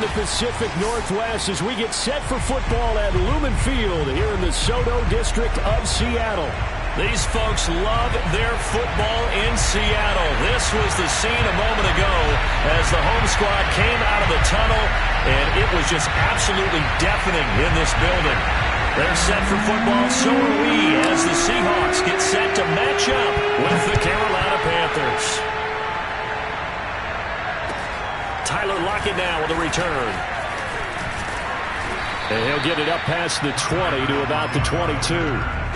the Pacific Northwest as we get set for football at Lumen Field here in the Soto district of Seattle. These folks love their football in Seattle. This was the scene a moment ago as the home squad came out of the tunnel, and it was just absolutely deafening in this building. They're set for football, so are we, as the Seahawks get set to match up with the Carolina Panthers. Tyler Lockett now with a return. And he'll get it up past the 20 to about the 22.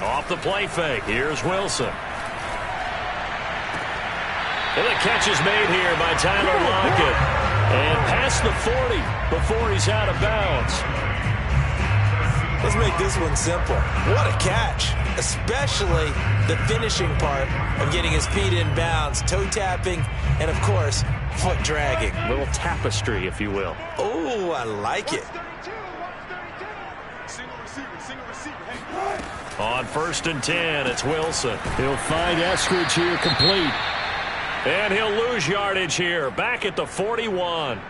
Off the play fake, here's Wilson. And the catch is made here by Tyler Lockett. And past the 40 before he's out of bounds. Let's make this one simple. What a catch, especially the finishing part of getting his feet in bounds, toe tapping, and of course, foot dragging. A little tapestry, if you will. Oh, I like it. On 1st and 10, it's Wilson. He'll find Eskridge here complete. And he'll lose yardage here, back at the 41.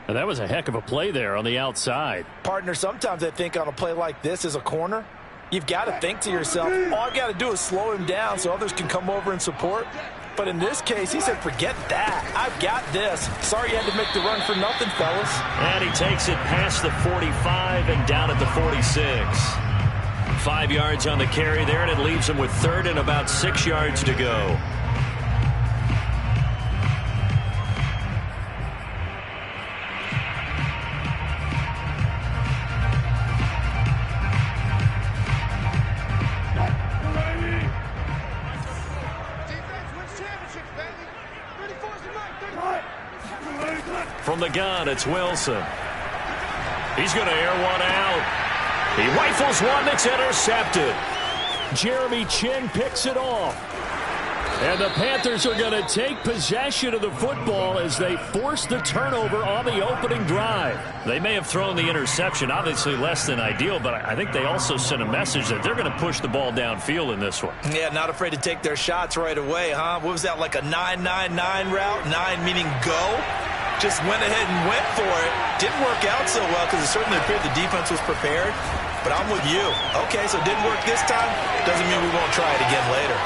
And that was a heck of a play there on the outside. Partner, sometimes I think on a play like this as a corner, you've got to think to yourself, all I've got to do is slow him down so others can come over and support. But in this case, he said, forget that. I've got this. Sorry you had to make the run for nothing, fellas. And he takes it past the 45 and down at the 46. 5 yards on the carry there, and it leaves him with 3rd and about 6 yards to go. From the gun, it's Wilson. He's going to air one out. He rifles one that's intercepted. Jeremy Chin picks it off. And the Panthers are going to take possession of the football as they force the turnover on the opening drive. They may have thrown the interception, obviously less than ideal, but I think they also sent a message that they're going to push the ball downfield in this one. Yeah, not afraid to take their shots right away, huh? What was that, like a 9-9-9 route? 9 meaning go? Just went ahead and went for it. Didn't work out so well because it certainly appeared the defense was prepared. But I'm with you. Okay, so it didn't work this time. Doesn't mean we won't try it again later.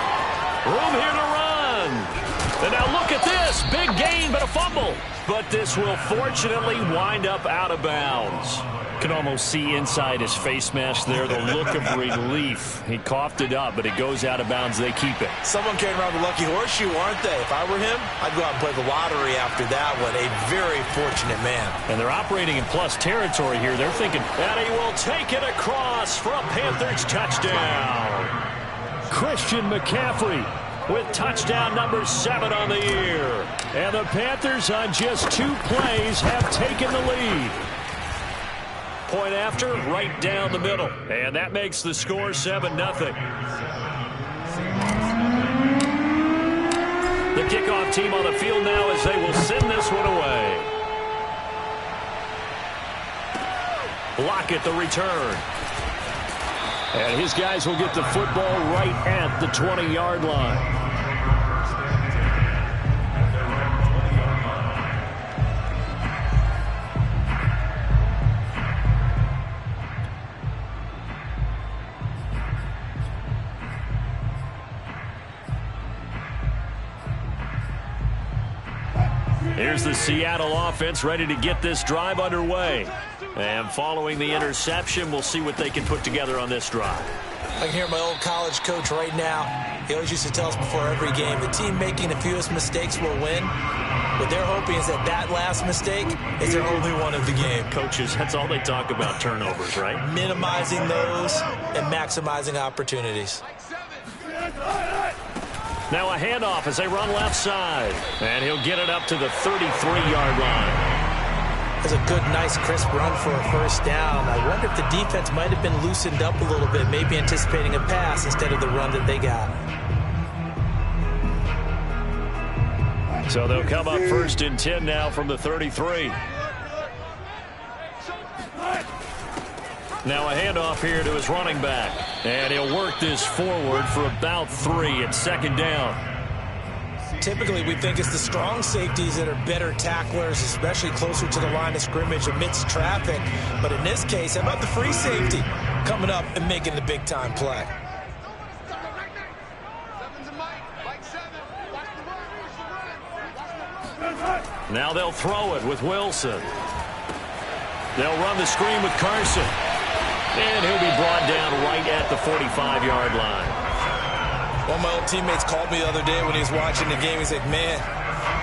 Room here to run. And now look at this. Big gain, but a fumble. But this will fortunately wind up out of bounds. Can almost see inside his face mask there the look of relief. He coughed it up, but it goes out of bounds. They keep it. Someone came around the lucky horseshoe, aren't they? If I were him, I'd go out and play the lottery after that one. A very fortunate man. And they're operating in plus territory here. They're thinking, and he will take it across for a Panthers touchdown. Christian McCaffrey with touchdown number 7 on the year. And the Panthers on just 2 plays have taken the lead. Point after, right down the middle. And that makes the score 7-0. The kickoff team on the field now as they will send this one away. Lockett the return. And his guys will get the football right at the 20-yard line. Here's the Seattle offense ready to get this drive underway. And following the interception, we'll see what they can put together on this drive. I can hear my old college coach right now. He always used to tell us before every game, the team making the fewest mistakes will win. What they're hoping is that that last mistake is their only one of the game. Coaches, that's all they talk about, turnovers, right? Minimizing those and maximizing opportunities. Now a handoff as they run left side. And he'll get it up to the 33-yard line. was a good, nice, crisp run for a first down. I wonder if the defense might have been loosened up a little bit, maybe anticipating a pass instead of the run that they got. So they'll come up 1st and 10 now from the 33. Now a handoff here to his running back. And he'll work this forward for about 3 at 2nd down. Typically, we think it's the strong safeties that are better tacklers, especially closer to the line of scrimmage amidst traffic. But in this case, how about the free safety coming up and making the big-time play? Now they'll throw it with Wilson. They'll run the screen with Carson. And he'll be brought down right at the 45-yard line. One of my old teammates called me the other day when he was watching the game. He's like, man,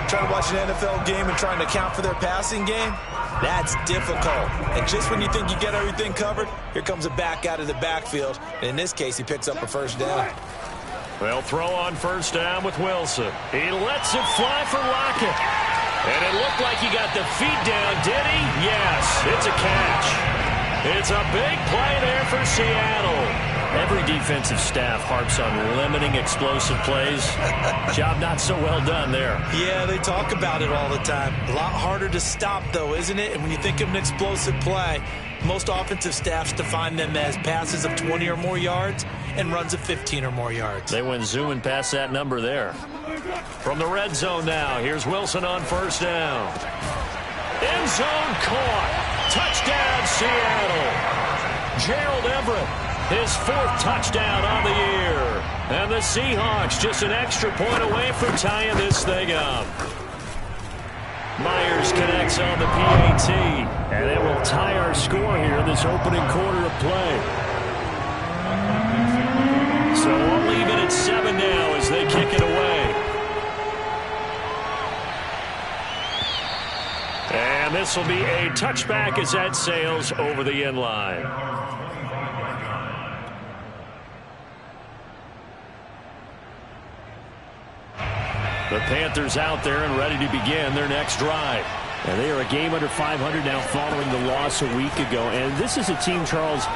trying to watch an NFL game and trying to account for their passing game, that's difficult. And just when you think you get everything covered, here comes a back out of the backfield. And in this case, he picks up a first down. They'll throw on 1st down with Wilson. He lets it fly for Lockett. And it looked like he got the feet down, did he? Yes, it's a catch. It's a big play there for Seattle. Every defensive staff harps on limiting explosive plays. Job not so well done there. Yeah, they talk about it all the time. A lot harder to stop, though, isn't it? And when you think of an explosive play, most offensive staffs define them as passes of 20 or more yards and runs of 15 or more yards. They went zooming past that number there. From the red zone now, here's Wilson on 1st down. End zone caught. Touchdown, Seattle. Gerald Everett, his 4th touchdown on the year. And the Seahawks just an extra point away from tying this thing up. Myers connects on the PAT. And it will tie our score here in this opening quarter of play. So we'll leave it at 7 now as they kick it away. And this will be a touchback as that sails over the end line. The Panthers out there and ready to begin their next drive. And they are a game under 500 now following the loss a week ago. And this is a team, Charles,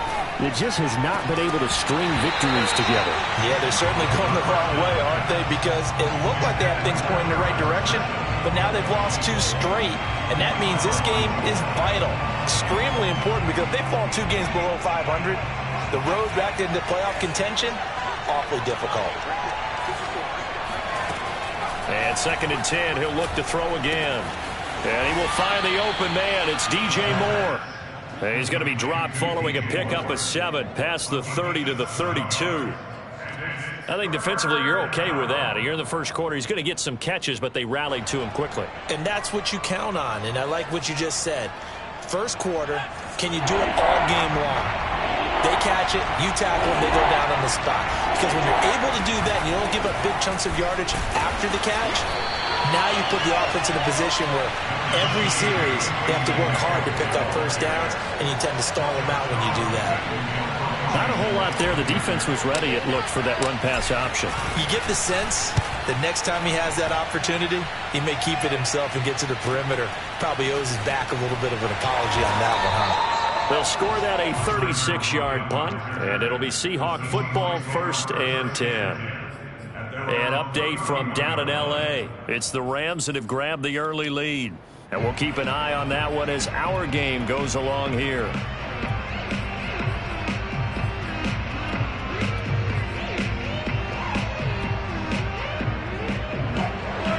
that just has not been able to string victories together. Yeah, they're certainly going the wrong way, aren't they? Because it looked like they have things pointing in the right direction, but now they've lost 2 straight. And that means this game is vital, extremely important, because if they fall 2 games below 500, the road back into playoff contention, awfully difficult. And 2nd and 10, he'll look to throw again. And he will find the open man. It's DJ Moore. And he's going to be dropped following a pickup of 7 past the 30 to the 32. I think defensively you're okay with that. Here in the first quarter, he's going to get some catches, but they rallied to him quickly. And that's what you count on, and I like what you just said. First quarter, can you do it all game long? They catch it, you tackle them, they go down on the spot. Because when you're able to do that and you don't give up big chunks of yardage after the catch, now you put the offense in a position where every series they have to work hard to pick up first downs, and you tend to stall them out when you do that. Not a whole lot there. The defense was ready, it looked, for that run-pass option. You get the sense that next time he has that opportunity, he may keep it himself and get to the perimeter. Probably owes his back a little bit of an apology on that one, huh? They'll score that a 36-yard punt, and it'll be Seahawk football 1st and 10. An update from down in L.A. It's the Rams that have grabbed the early lead. And we'll keep an eye on that one as our game goes along here.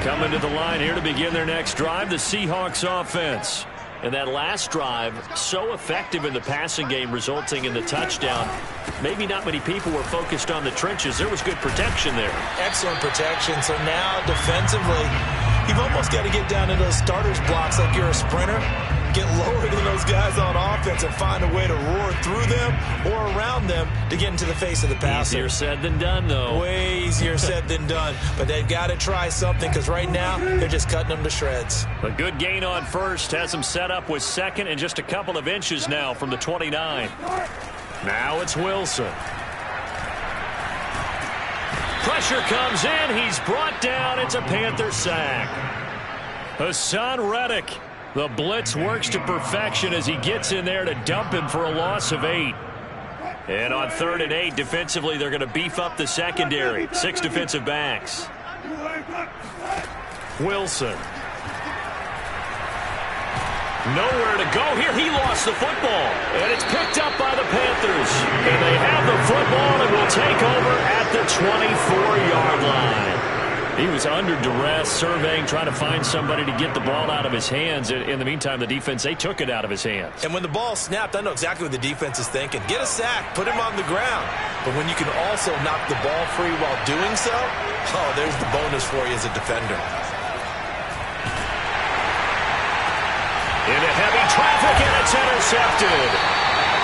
Coming to the line here to begin their next drive, the Seahawks offense. And that last drive, so effective in the passing game, resulting in the touchdown. Maybe not many people were focused on the trenches. There was good protection there. Excellent protection. So now, defensively, you've almost got to get down to those starters blocks like you're a sprinter. Get lower than those guys on offense and find a way to roar through them or around them to get into the face of the passer. Easier said than done, though. Way easier said than done. But they've got to try something, because right now they're just cutting them to shreds. A good gain on first has them set up with 2nd and just a couple of inches now from the 29. Now it's Wilson. Pressure comes in. He's brought down. It's a Panther sack. Hassan Reddick The blitz works to perfection as he gets in there to dump him for a loss of 8. And on 3rd and 8, defensively, they're going to beef up the secondary. 6 defensive backs. Wilson. Nowhere to go here. He lost the football. And it's picked up by the Panthers. And they have the football and will take over at the 24-yard line. He was under duress, surveying, trying to find somebody to get the ball out of his hands. In the meantime, the defense, they took it out of his hands. And when the ball snapped, I know exactly what the defense is thinking. Get a sack, put him on the ground. But when you can also knock the ball free while doing so, oh, there's the bonus for you as a defender. Into heavy traffic, and it's intercepted.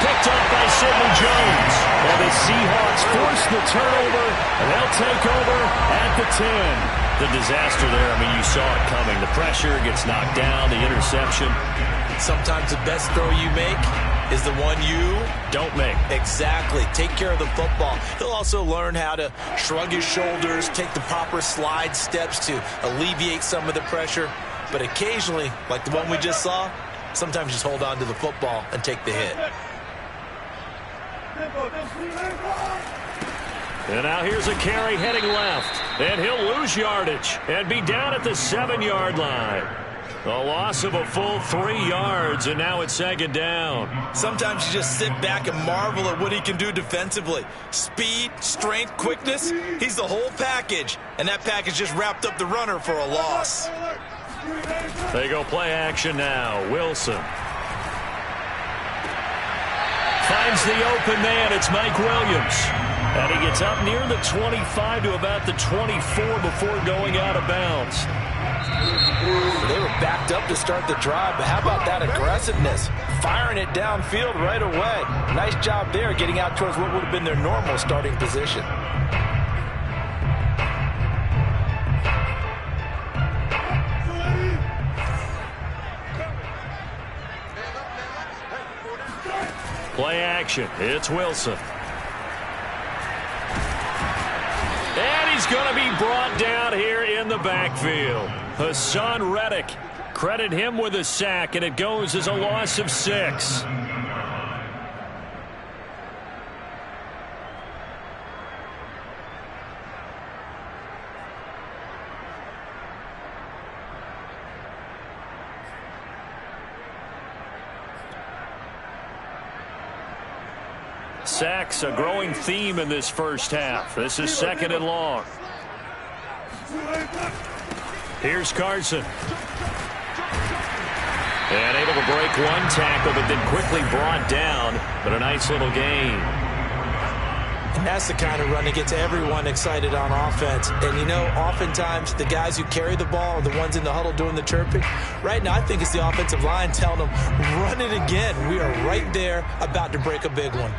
Picked up by Sidney Jones. And the Seahawks force the turnover, and they'll take over at the 10. The disaster there, I mean, you saw it coming. The pressure gets knocked down, the interception. Sometimes the best throw you make is the one you don't make. Exactly. Take care of the football. He'll also learn how to shrug his shoulders, take the proper slide steps to alleviate some of the pressure. But occasionally, like the one we just saw, sometimes just hold on to the football and take the hit. And now here's a carry heading left. And he'll lose yardage and be down at the 7-yard line. A loss of a full 3 yards, and now it's 2nd down. Sometimes you just sit back and marvel at what he can do defensively. Speed, strength, quickness, he's the whole package. And that package just wrapped up the runner for a loss. They go play action now. Wilson. Finds the open man. It's Mike Williams. And he gets up near the 25 to about the 24 before going out of bounds. They were backed up to start the drive, but how about that aggressiveness? Firing it downfield right away. Nice job there getting out towards what would have been their normal starting position. Play action. It's Wilson. And he's going to be brought down here in the backfield. Hassan Reddick. Credit him with a sack, and it goes as a loss of 6. Sacks, a growing theme in this first half. This is 2nd and long. Here's Carson. And able to break one tackle, but then quickly brought down. But a nice little gain. And that's the kind of run that gets everyone excited on offense. And, you know, oftentimes the guys who carry the ball are the ones in the huddle doing the chirping. Right now, I think it's the offensive line telling them, run it again. We are right there about to break a big one.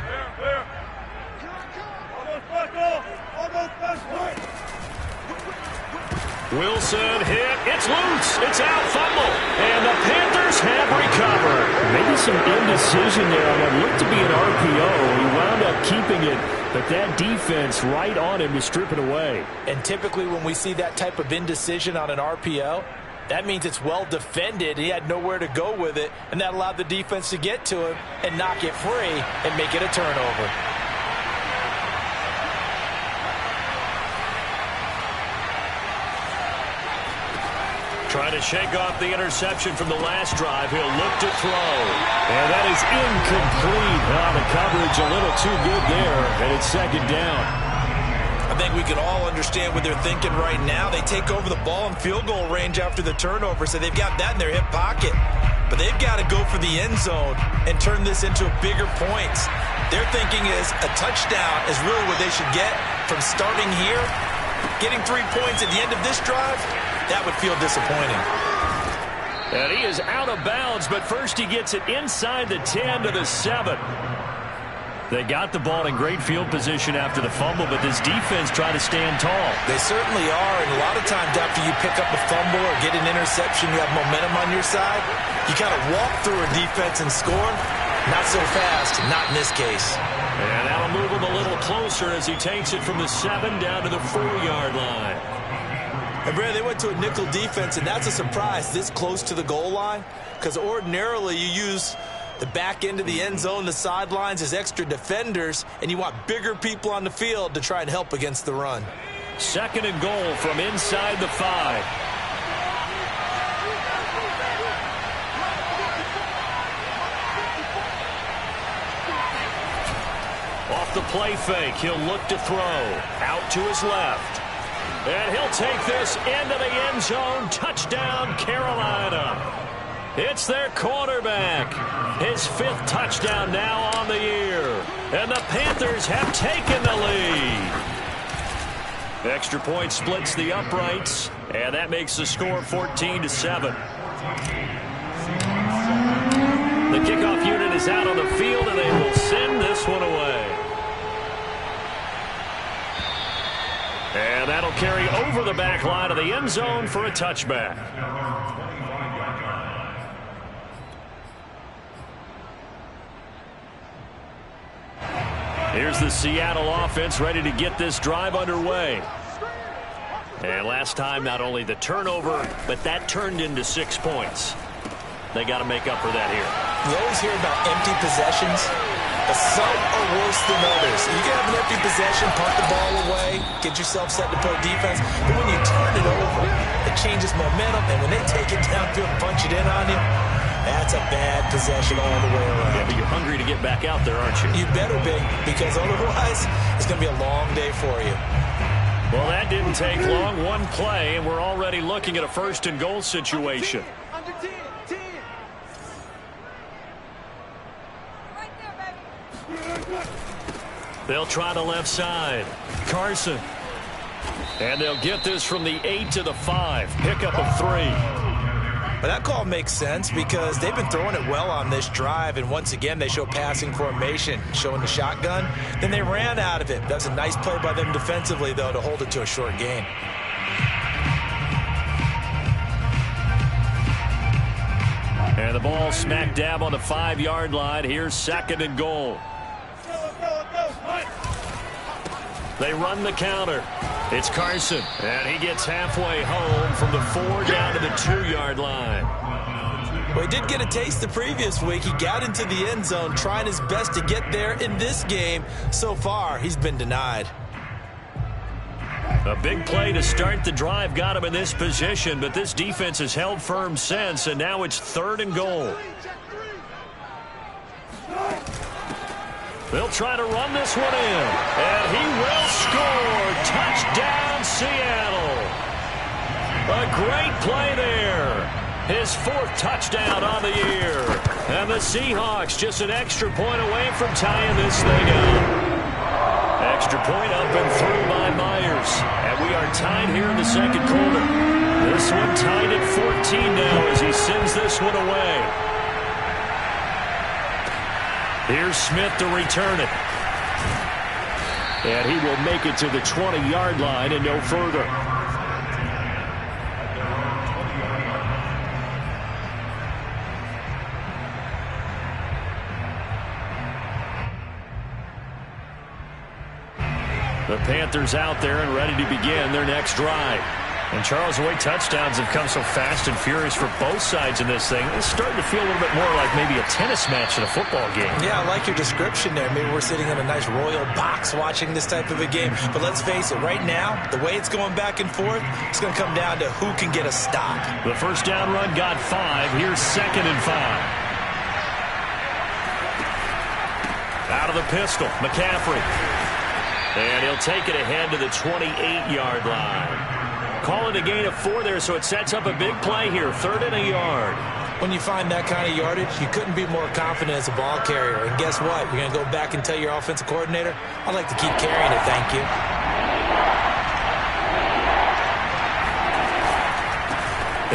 Wilson hit. It's loose. It's out. Fumble. And the Panthers have recovered. Maybe some indecision there on what looked to be an RPO. He wound up keeping it, but that defense right on him to strip it away. And typically when we see that type of indecision on an RPO, that means it's well defended. He had nowhere to go with it, and that allowed the defense to get to him and knock it free and make it a turnover. Trying to shake off the interception from the last drive. He'll look to throw. And that is incomplete. The coverage a little too good there, and it's 2nd down. I think we can all understand what they're thinking right now. They take over the ball in field goal range after the turnover, so they've got that in their hip pocket. But they've got to go for the end zone and turn this into bigger points. Their thinking is a touchdown is really what they should get from starting here. Getting 3 points at the end of this drive, that would feel disappointing. And he is out of bounds, but first he gets it inside the 10 to the 7. They got the ball in great field position after the fumble, but this defense tried to stand tall. They certainly are, and a lot of times after you pick up a fumble or get an interception, you have momentum on your side. You kind of walk through a defense and score. Not so fast, not in this case. And that'll move him a little closer as he takes it from the 7 down to the 4-yard line. And, Brad, they went to a nickel defense, and that's a surprise this close to the goal line, because ordinarily you use the back end of the end zone, the sidelines as extra defenders, and you want bigger people on the field to try and help against the run. 2nd and goal from inside the 5. Off the play fake, he'll look to throw. Out to his left. And he'll take this into the end zone. Touchdown, Carolina. It's their quarterback. His 5th touchdown now on the year. And the Panthers have taken the lead. Extra point splits the uprights. And that makes the score 14-7. The kickoff unit is out on the field, and they will send this one away. And that'll carry over the back line of the end zone for a touchback. Here's the Seattle offense ready to get this drive underway. And last time, not only the turnover, but that turned into 6 points. They got to make up for that here. You always hear about empty possessions, but some are worse than others. You can have an empty possession, punt the ball away, get yourself set to play defense, but when you turn it over, it changes momentum, and when they take it downfield and punch it in on you, that's a bad possession all the way around. Yeah, but you're hungry to get back out there, aren't you? You better be, because otherwise it's going to be a long day for you. Well, that didn't take long. One play, and we're already looking at a 1st and goal situation. Under 10. They'll try the left side. Carson. And they'll get this from the 8 to the 5. Pickup of 3. But that call makes sense because they've been throwing it well on this drive, and once again they show passing formation, showing the shotgun. Then they ran out of it. That's a nice play by them defensively, though, to hold it to a short gain. And the ball smack dab on the 5-yard line. Here's 2nd and goal. They run the counter. It's Carson, and he gets halfway home from the 4 down to the 2-yard line. Well, he did get a taste the previous week. He got into the end zone trying his best to get there in this game. So far, he's been denied. A big play to start the drive got him in this position, but this defense has held firm since, and now it's 3rd and goal. They'll try to run this one in, and he will score. Touchdown, Seattle. A great play there. His 4th touchdown on the year. And the Seahawks just an extra point away from tying this thing up. Extra point up and through by Myers. And we are tied here in the 2nd quarter. This one tied at 14 now as he sends this one away. Here's Smith to return it. And he will make it to the 20-yard line and no further. The Panthers out there and ready to begin their next drive. And, Charles, the way touchdowns have come so fast and furious for both sides in this thing, it's starting to feel a little bit more like maybe a tennis match in a football game. Yeah, I like your description there. Maybe we're sitting in a nice royal box watching this type of a game. But let's face it, right now, the way it's going back and forth, it's going to come down to who can get a stop. The 1st down run got 5. Here's 2nd and 5. Out of the pistol, McCaffrey. And he'll take it ahead to the 28-yard line. Call it a gain of 4 there, so it sets up a big play here. 3rd and a yard. When you find that kind of yardage, you couldn't be more confident as a ball carrier. And guess what? You're going to go back and tell your offensive coordinator, I'd like to keep carrying it, thank you.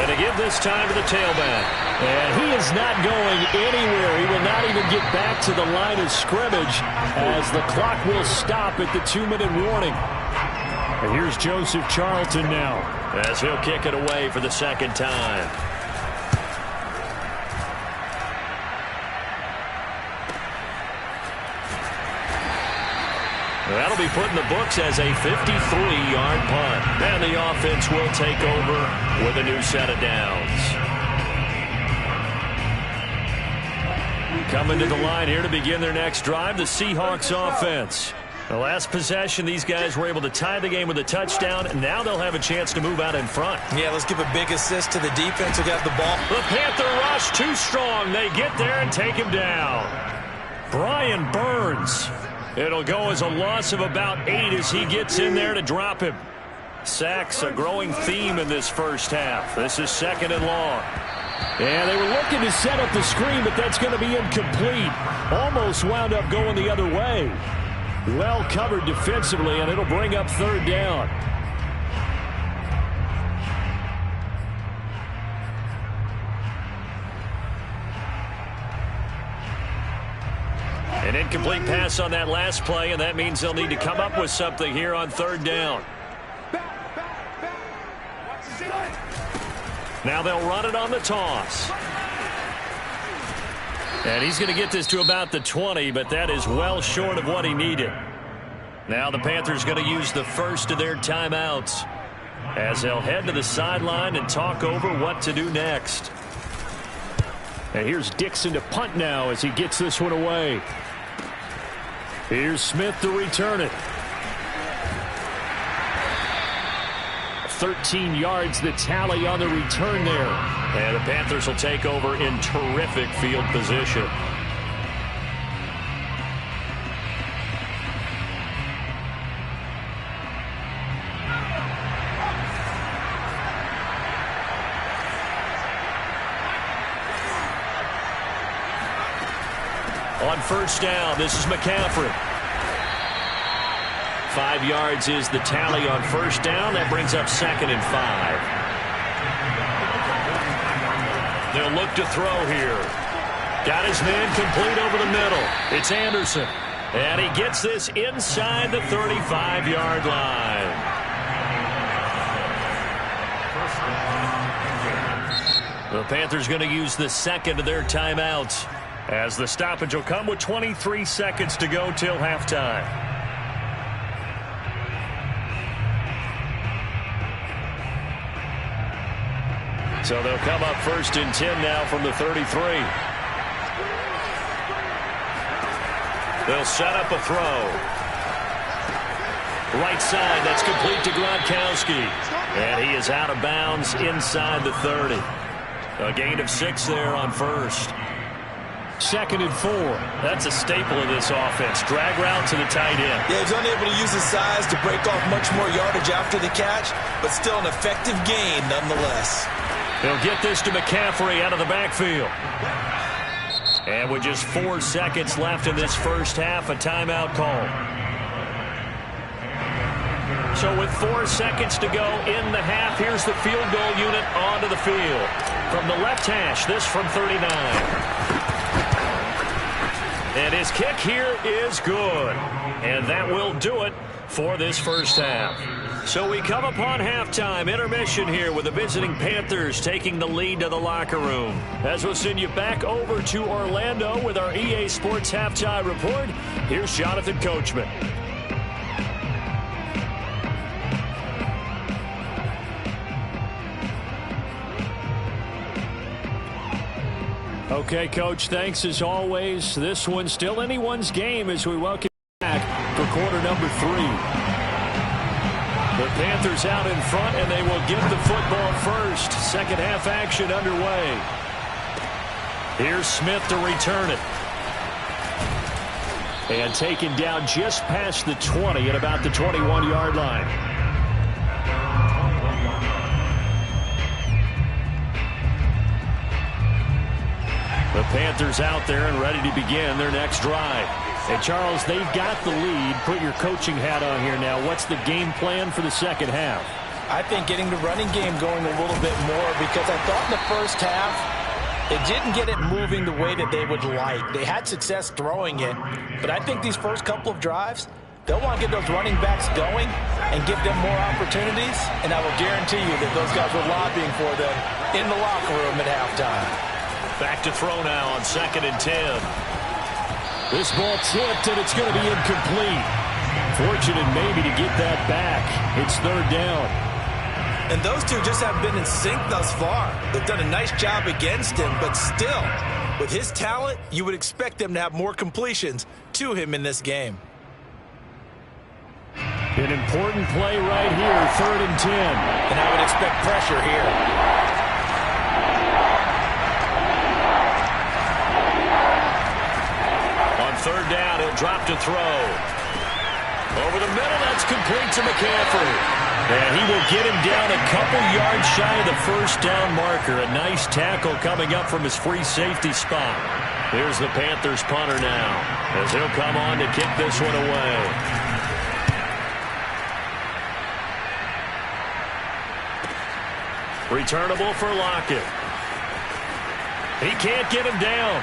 And to give this time to the tailback. And he is not going anywhere. He will not even get back to the line of scrimmage as the clock will stop at the 2-minute warning. And here's Joseph Charlton now as he'll kick it away for the 2nd time. That'll be put in the books as a 53-yard punt. And the offense will take over with a new set of downs. Coming to the line here to begin their next drive, the Seahawks offense. The last possession, these guys were able to tie the game with a touchdown, and now they'll have a chance to move out in front. Yeah, let's give a big assist to the defense who got the ball. The Panther rush too strong. They get there and take him down. Brian Burns. It'll go as a loss of about 8 as he gets in there to drop him. Sacks, a growing theme in this first half. This is 2nd and long. And they were looking to set up the screen, but that's going to be incomplete. Almost wound up going the other way. Well covered defensively, and it'll bring up 3rd down. An incomplete pass on that last play, and that means they'll need to come up with something here on 3rd down. Now they'll run it on the toss. And he's going to get this to about the 20, but that is well short of what he needed. Now the Panthers going to use the first of their timeouts as they'll head to the sideline and talk over what to do next. And here's Dixon to punt now as he gets this one away. Here's Smith to return it. 13 yards the tally on the return there. And the Panthers will take over in terrific field position. On 1st down, this is McCaffrey. 5 yards is the tally on 1st down. That brings up 2nd and 5. They'll look to throw here. Got his man complete over the middle. It's Anderson. And he gets this inside the 35-yard line. The Panthers going to use the 2nd of their timeouts, as the stoppage will come with 23 seconds to go till halftime. So they'll come up 1st and 10 now from the 33. They'll set up a throw. Right side, that's complete to Gronkowski. And he is out of bounds inside the 30. A gain of 6 there on 1st. 2nd and 4. That's a staple of this offense. Drag route to the tight end. Yeah, he's unable to use his size to break off much more yardage after the catch, but still an effective gain nonetheless. He'll get this to McCaffrey out of the backfield. And with just 4 seconds left in this first half, a timeout call. So with 4 seconds to go in the half, here's the field goal unit onto the field. From the left hash, this from 39. And his kick here is good. And that will do it for this first half. So we come upon halftime intermission here with the visiting Panthers taking the lead to the locker room. As we'll send you back over to Orlando with our EA Sports Halftime Report, here's Jonathan Coachman. Okay, Coach, thanks as always. This one's still anyone's game as we welcome you back for quarter number 3. The Panthers out in front, and they will get the football first. Second half action underway. Here's Smith to return it. And taken down just past the 20 at about the 21-yard line. The Panthers out there and ready to begin their next drive. And, Charles, they've got the lead. Put your coaching hat on here now. What's the game plan for the second half? I think getting the running game going a little bit more, because I thought in the first half it didn't get it moving the way that they would like. They had success throwing it, but I think these first couple of drives, they'll want to get those running backs going and give them more opportunities, and I will guarantee you that those guys were lobbying for them in the locker room at halftime. Back to throw now on 2nd and 10. This ball tipped, and it's going to be incomplete. Fortunate maybe to get that back. It's third down. And those two just have been in sync thus far. They've done a nice job against him, but still, with his talent, you would expect them to have more completions to him in this game. An important play right here, 3rd and 10. And I would expect pressure here. On 3rd down, he'll drop to throw. Over the middle, that's complete to McCaffrey. And he will get him down a couple yards shy of the first down marker. A nice tackle coming up from his free safety spot. Here's the Panthers punter now, as he'll come on to kick this one away. Returnable for Lockett. He can't get him down.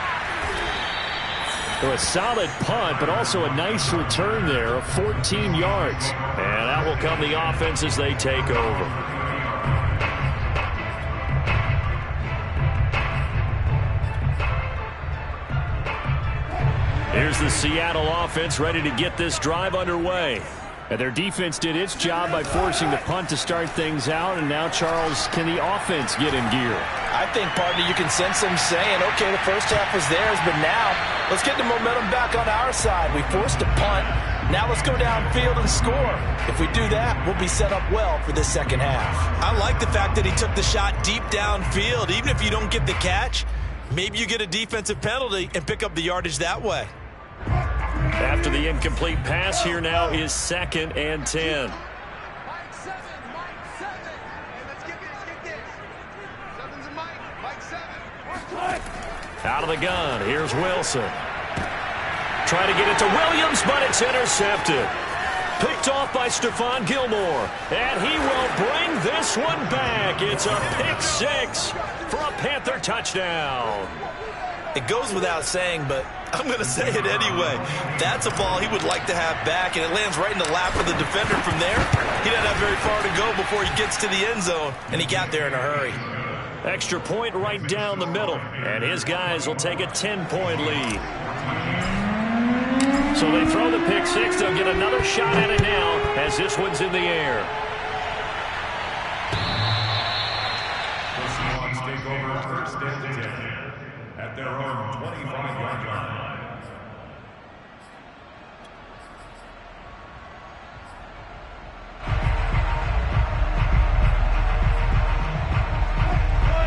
So a solid punt, but also a nice return there of 14 yards. And out will come the offense as they take over. Here's the Seattle offense ready to get this drive underway. And their defense did its job by forcing the punt to start things out. And now, Charles, can the offense get in gear? I think, partner, you can sense them saying, okay, the first half was theirs, but now let's get the momentum back on our side. We forced a punt. Now let's go downfield and score. If we do that, we'll be set up well for this second half. I like the fact that he took the shot deep downfield. Even if you don't get the catch, maybe you get a defensive penalty and pick up the yardage that way. After the incomplete pass, here now is 2nd and 10. Out of the gun, here's Wilson. Trying to get it to Williams, but it's intercepted. Picked off by Stephon Gilmore. And he will bring this one back. It's a pick 6 for a Panther touchdown. It goes without saying, but I'm going to say it anyway. That's a ball he would like to have back, and it lands right in the lap of the defender from there. He doesn't have very far to go before he gets to the end zone, and he got there in a hurry. Extra point right down the middle, and his guys will take a 10-point lead. So they throw the pick 6. They'll get another shot at it now as this one's in the air. The Seahawks take over 1st and 10 at their own 25-yard line.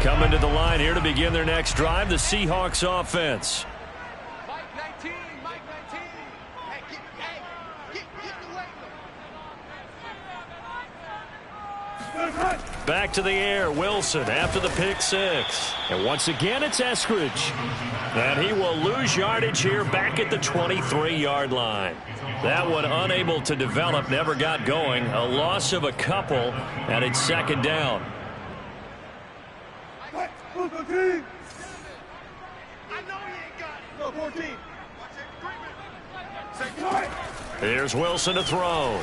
Coming to the line here to begin their next drive, the Seahawks offense. Mike 19, Mike 19. Hey, get away. Back to the air, Wilson after the pick 6. And once again, it's Eskridge. And he will lose yardage here back at the 23-yard line. That one unable to develop, never got going. A loss of a couple, and it's 2nd down. I know he ain't got it. No, 14. Here's Wilson to throw.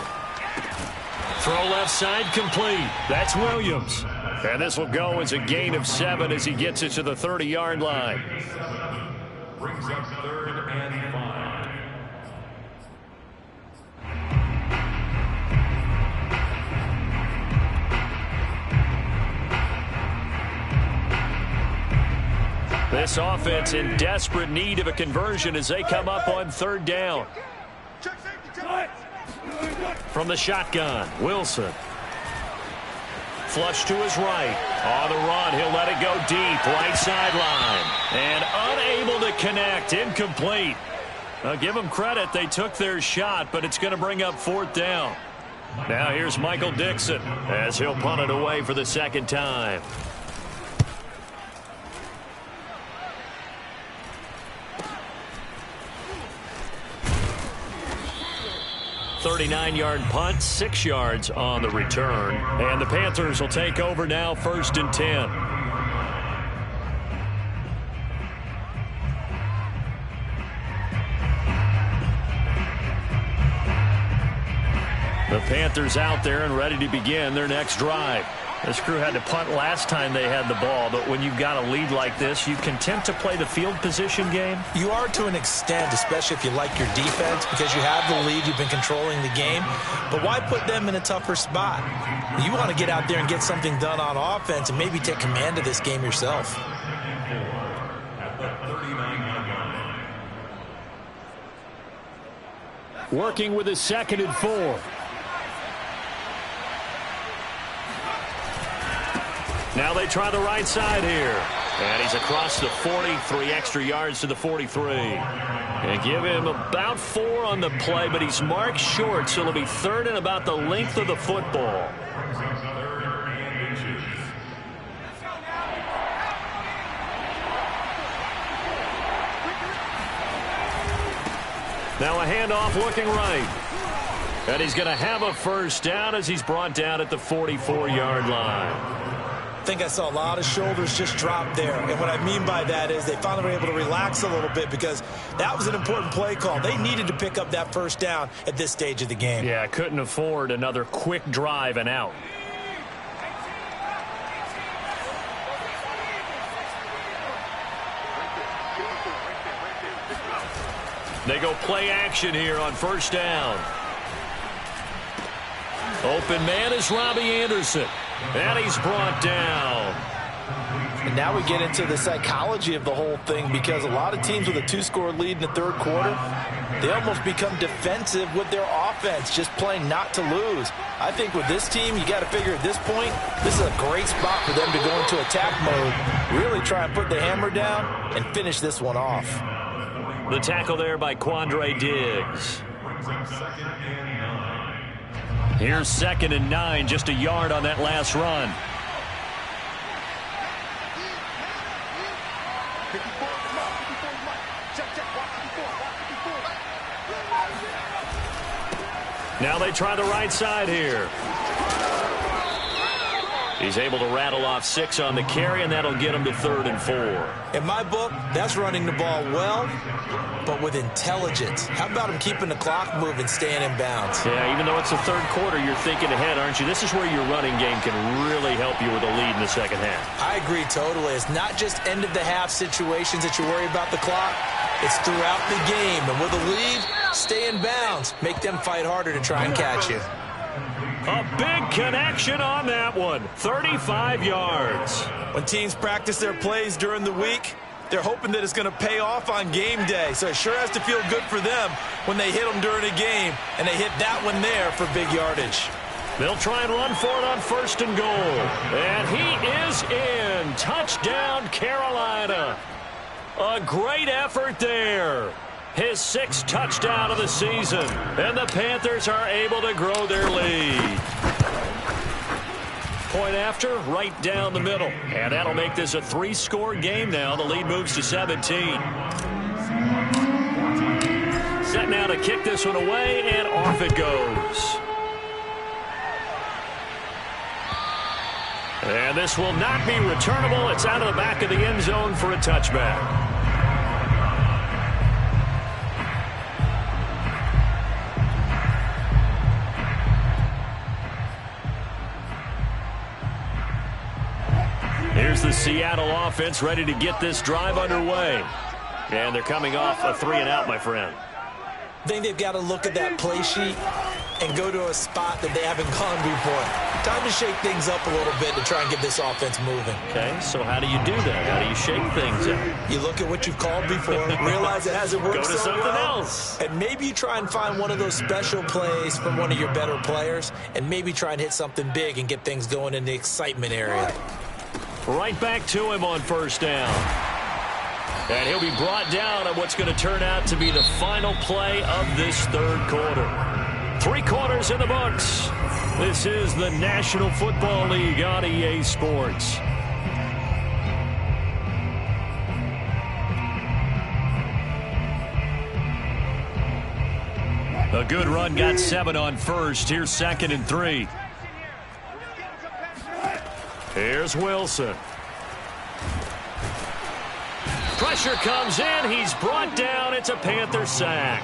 Throw left side complete. That's Williams. And this will go as a gain of 7 as he gets it to the 30-yard line. Brings up 3rd and 5. This offense in desperate need of a conversion as they come up on 3rd down. From the shotgun, Wilson. Flush to his right. On the run, he'll let it go deep. Right sideline. And unable to connect. Incomplete. Give them credit. They took their shot, but it's going to bring up 4th down. Now here's Michael Dixon as he'll punt it away for the 2nd time. 39-yard punt, 6 yards on the return. And the Panthers will take over now, 1st and 10. The Panthers out there and ready to begin their next drive. This crew had to punt last time they had the ball, but when you've got a lead like this, you content to play the field position game? You are to an extent, especially if you like your defense, because you have the lead, you've been controlling the game. But why put them in a tougher spot? You want to get out there and get something done on offense and maybe take command of this game yourself. Working with his 2nd and 4. Now they try the right side here. And he's across the 40, 3 extra yards to the 43. And give him about 4 on the play, but he's marked short, so it'll be 3rd and about the length of the football. Now a handoff looking right. And he's going to have a first down as he's brought down at the 44-yard line. I think I saw a lot of shoulders just drop there. And what I mean by that is they finally were able to relax a little bit because that was an important play call. They needed to pick up that first down at this stage of the game. Yeah, couldn't afford another quick drive and out. They go play action here on first down. Open man is Robbie Anderson. And he's brought down. And now we get into the psychology of the whole thing because a lot of teams with a 2-score lead in the 3rd quarter, they almost become defensive with their offense, just playing not to lose. I think with this team, you got to figure at this point, this is a great spot for them to go into attack mode, really try and put the hammer down and finish this one off. The tackle there by Quandre Diggs. Here's 2nd and 9, just a yard on that last run. Now they try the right side here. He's able to rattle off 6 on the carry, and that'll get him to 3rd and 4. In my book, that's running the ball well, but with intelligence. How about him keeping the clock moving, staying in bounds? Yeah, even though it's the 3rd quarter, you're thinking ahead, aren't you? This is where your running game can really help you with a lead in the 2nd half. I agree totally. It's not just end-of-the-half situations that you worry about the clock. It's throughout the game. And with a lead, stay in bounds. Make them fight harder to try and catch you. A big connection on that one. 35 yards. When teams practice their plays during the week, they're hoping that it's going to pay off on game day. So it sure has to feel good for them when they hit them during a game, and they hit that one there for big yardage. They'll try and run for it on 1st and goal. And he is in. Touchdown, Carolina. A great effort there. His 6th touchdown of the season. And the Panthers are able to grow their lead. Point after, right down the middle. And that'll make this a 3-score game now. The lead moves to 17. Set now to kick this one away, and off it goes. And this will not be returnable. It's out of the back of the end zone for a touchback. Here's the Seattle offense ready to get this drive underway. And they're coming off a 3-and-out, my friend. I think they've got to look at that play sheet and go to a spot that they haven't gone before. Time to shake things up a little bit to try and get this offense moving. Okay, so how do you do that? How do you shake things up? You look at what you've called before, realize it hasn't worked Go to so something well, else. and maybe you try and find one of those special plays from one of your better players, and maybe try and hit something big and get things going in the excitement area. Right back to him on 1st down. And he'll be brought down on what's going to turn out to be the final play of this 3rd quarter. 3 quarters in the books. This is the National Football League on EA Sports. A good run, got 7 on 1st. Here's 2nd and 3. Here's Wilson. Pressure comes in. He's brought down. It's a Panther sack.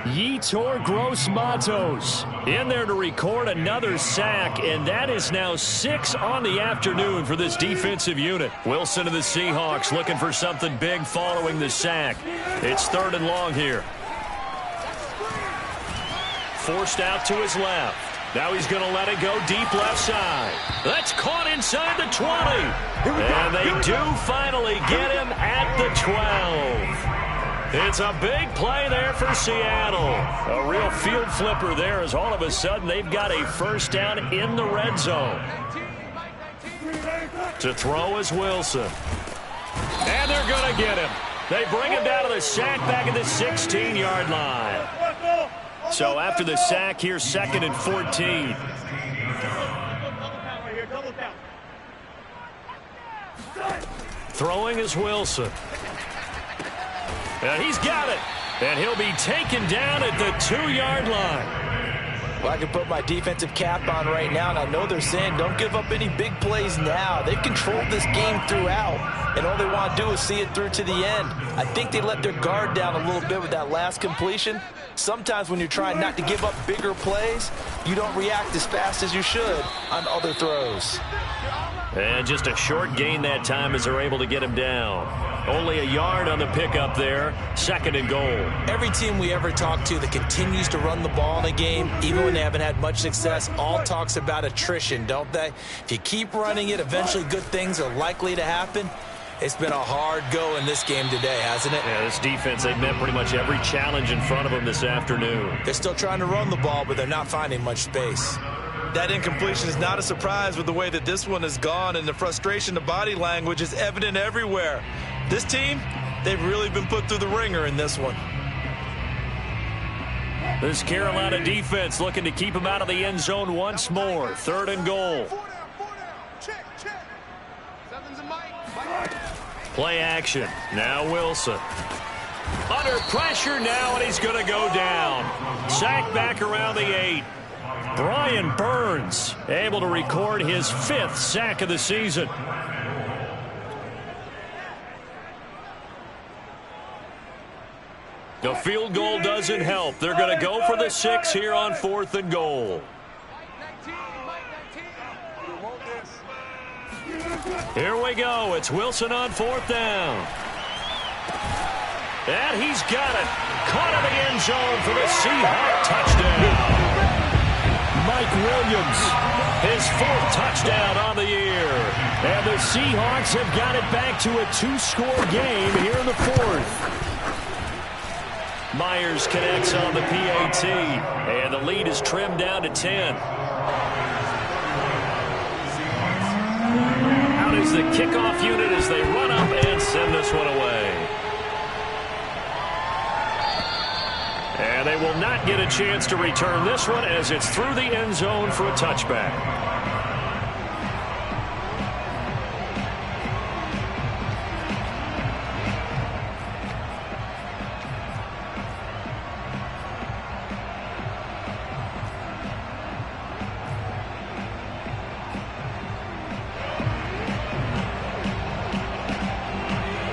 Yetur Gross-Matos in there to record another sack, and that is now 6 on the afternoon for this defensive unit. Wilson of the Seahawks looking for something big following the sack. It's 3rd and long here. Forced out to his left. Now he's going to let it go deep left side. That's caught inside the 20. And they do finally get him at the 12. It's a big play there for Seattle. A real field flipper there as all of a sudden they've got a first down in the red zone. To throw is Wilson. And they're going to get him. They bring him down to the sack back at the 16-yard line. So after the sack, here's 2nd and 14. Throwing is Wilson. And he's got it. And he'll be taken down at the 2-yard line. Well, I can put my defensive cap on right now, and I know they're saying don't give up any big plays now. They've controlled this game throughout, and all they want to do is see it through to the end. I think they let their guard down a little bit with that last completion. Sometimes when you're trying not to give up bigger plays, you don't react as fast as you should on other throws. And just a short gain that time as they're able to get him down. Only a yard on the pickup there. 2nd and goal. Every team we ever talk to that continues to run the ball in a game, even when they haven't had much success, all talks about attrition, don't they? If you keep running it, eventually good things are likely to happen. It's been a hard go in this game today, hasn't it? Yeah, this defense, they've met pretty much every challenge in front of them this afternoon. They're still trying to run the ball, but they're not finding much space. That incompletion is not a surprise with the way that this one has gone, and the frustration, the body language is evident everywhere. This team, they've really been put through the ringer in this one. This Carolina defense looking to keep him out of the end zone once more. 3rd and goal. Check. Seven's a Mike. Play action. Now Wilson. Under pressure now, and he's going to go down. Sack back around the 8. Brian Burns able to record his 5th sack of the season. The field goal doesn't help. They're going to go for the 6 here on 4th and goal. Here we go. It's Wilson on 4th down. And he's got it. Caught in the end zone for the Seahawks touchdown. Mike Williams, his 4th touchdown on the year. And the Seahawks have got it back to a 2-score game here in the 4th. Myers connects on the PAT, and the lead is trimmed down to 10. Out is the kickoff unit as they run up and send this one away. And they will not get a chance to return this one as it's through the end zone for a touchback.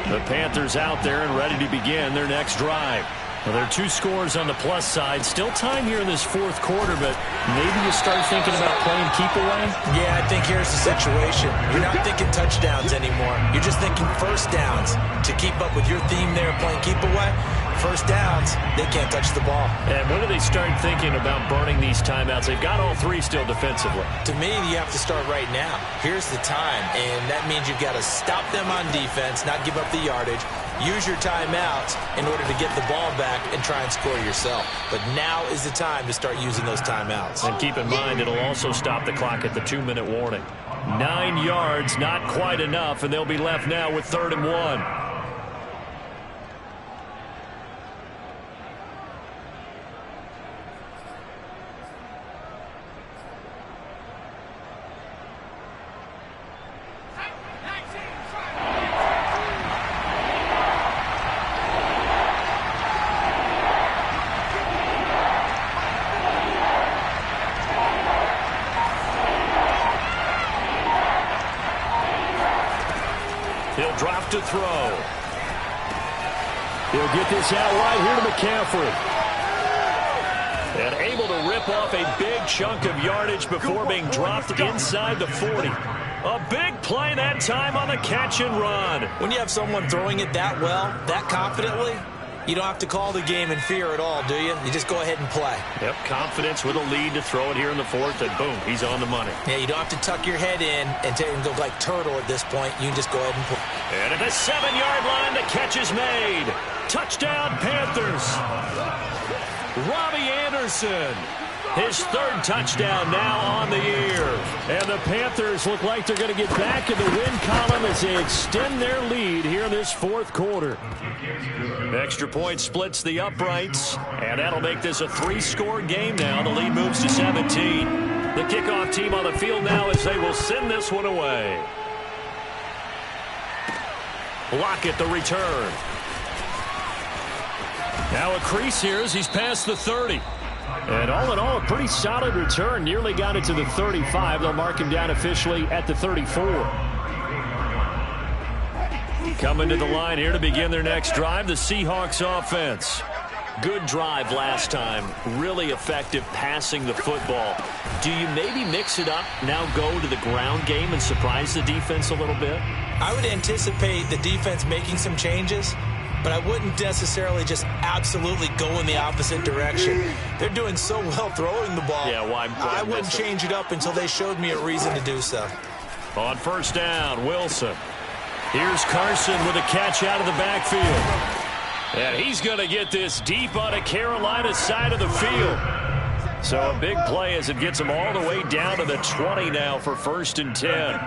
The Panthers out there and ready to begin their next drive. Well, there are 2 scores on the plus side. Still time here in this 4th quarter, but maybe you start thinking about playing keep away? Yeah, I think here's the situation. You're not thinking touchdowns anymore. You're just thinking first downs. To keep up with your theme there, playing keep away, first downs, they can't touch the ball. And when do they start thinking about burning these timeouts? They've got all 3 still defensively. To me, you have to start right now. Here's the time, and that means you've got to stop them on defense, not give up the yardage. Use your timeouts in order to get the ball back and try and score yourself. But now is the time to start using those timeouts. And keep in mind, it'll also stop the clock at the 2-minute warning. 9 yards, not quite enough, and they'll be left now with 3rd and 1. He'll drop to throw. He'll get this out right here to McCaffrey. And able to rip off a big chunk of yardage before being dropped inside the 40. A big play that time on the catch and run. When you have someone throwing it that well, that confidently, you don't have to call the game in fear at all, do you? You just go ahead and play. Yep, confidence with a lead to throw it here in the fourth, and boom, he's on the money. Yeah, you don't have to tuck your head in and go like turtle at this point. You can just go ahead and play. And at the 7-yard line, the catch is made. Touchdown, Panthers. Robbie Anderson. His third touchdown now on the year. And the Panthers look like they're going to get back in the win column as they extend their lead here in this fourth quarter. Extra point splits the uprights, and that'll make this a 3-score game now. The lead moves to 17. The kickoff team on the field now as they will send this one away. Lockett the return. Now a crease here as he's past the 30. And all in all, a pretty solid return. Nearly got it to the 35. They'll mark him down officially at the 34. Coming to the line here to begin their next drive, the Seahawks offense. Good drive last time. Really effective passing the football. Do you maybe mix it up, now go to the ground game and surprise the defense a little bit? I would anticipate the defense making some changes, but I wouldn't necessarily just absolutely go in the opposite direction. They're doing so well throwing the ball. Yeah, why I wouldn't change it up until they showed me a reason to do so. On first down, Wilson. Here's Carson with a catch out of the backfield. And he's going to get this deep on a Carolina side of the field. So a big play as it gets them all the way down to the 20 now for 1st and 10.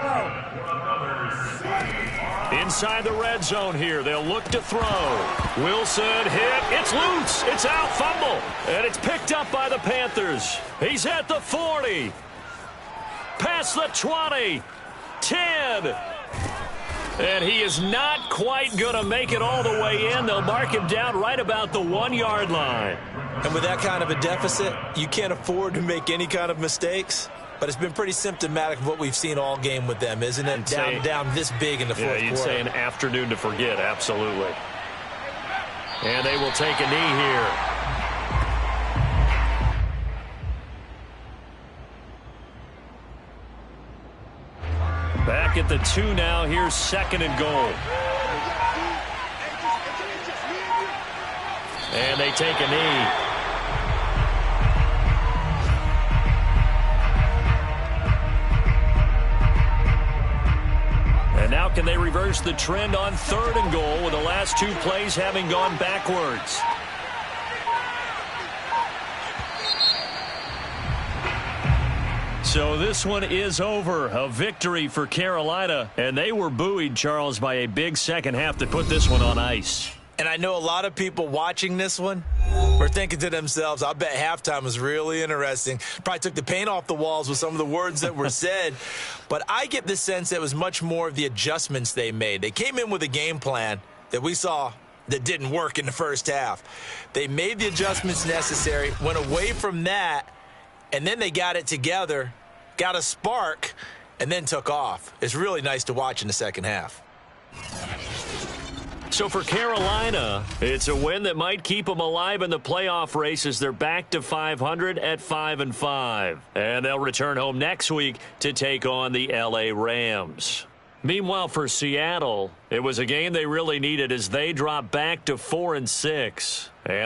Inside the red zone here, they'll look to throw. Wilson hit. It's loose. It's out. Fumble. And it's picked up by the Panthers. He's at the 40. Past the 20. 10. And he is not quite going to make it all the way in. They'll mark him down right about the 1-yard line. And with that kind of a deficit, you can't afford to make any kind of mistakes. But it's been pretty symptomatic of what we've seen all game with them, isn't it? Down this big in the fourth quarter. Yeah, you'd say an afternoon to forget, absolutely. And they will take a knee here. Back at the 2 now. Here's 2nd and goal. And they take a knee. And now can they reverse the trend on 3rd and goal with the last 2 plays having gone backwards? So this one is over. A victory for Carolina. And they were buoyed, Charles, by a big second half that put this one on ice. And I know a lot of people watching this one were thinking to themselves, I bet halftime was really interesting. Probably took the paint off the walls with some of the words that were said. But I get the sense that it was much more of the adjustments they made. They came in with a game plan that we saw that didn't work in the first half. They made the adjustments necessary, went away from that, and then they got it together, got a spark, and then took off. It's really nice to watch in the second half. So for Carolina, it's a win that might keep them alive in the playoff race as they're back to 500 at 5-5. And they'll return home next week to take on the LA Rams. Meanwhile, for Seattle, it was a game they really needed as they drop back to 4-6.